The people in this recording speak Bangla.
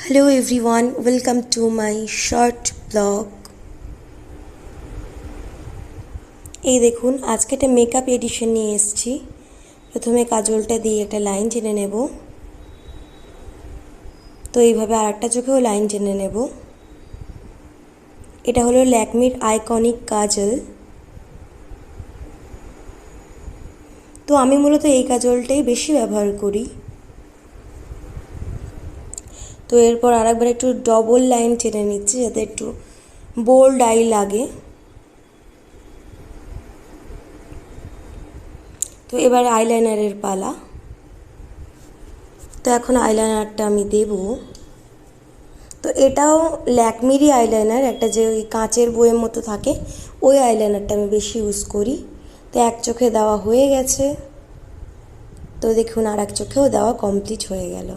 Hello everyone, welcome to my short blog. এই দেখুন আজকে একটা মেকআপ এডিশন নিয়ে এসেছি। প্রথমে কাজলটা দিয়ে একটা লাইন টেনে নেব। তো এইভাবে আরেকটা চোখেও লাইন টেনে নেব। এটা হলো ল্যাকমির আইকনিক কাজল। তো আমি মূলত এই কাজলটাই বেশি ব্যবহার করি। তো এরপর আরেকবার একটু ডবল লাইন টেনে নিচ্ছি যাতে একটু বোল্ড আই লাগে। তো এবার আইলাইনারের পালা। তো এখন আইলাইনারটা আমি দেব। তো এটাও ল্যাকমিরই আইলাইনার, একটা যে ওই কাঁচের বইয়ের মতো থাকে ওই আইলাইনারটা আমি বেশি ইউজ করি। তো এক চোখে দেওয়া হয়ে গেছে। তো দেখুন আর এক চোখেও দেওয়া কমপ্লিট হয়ে গেল।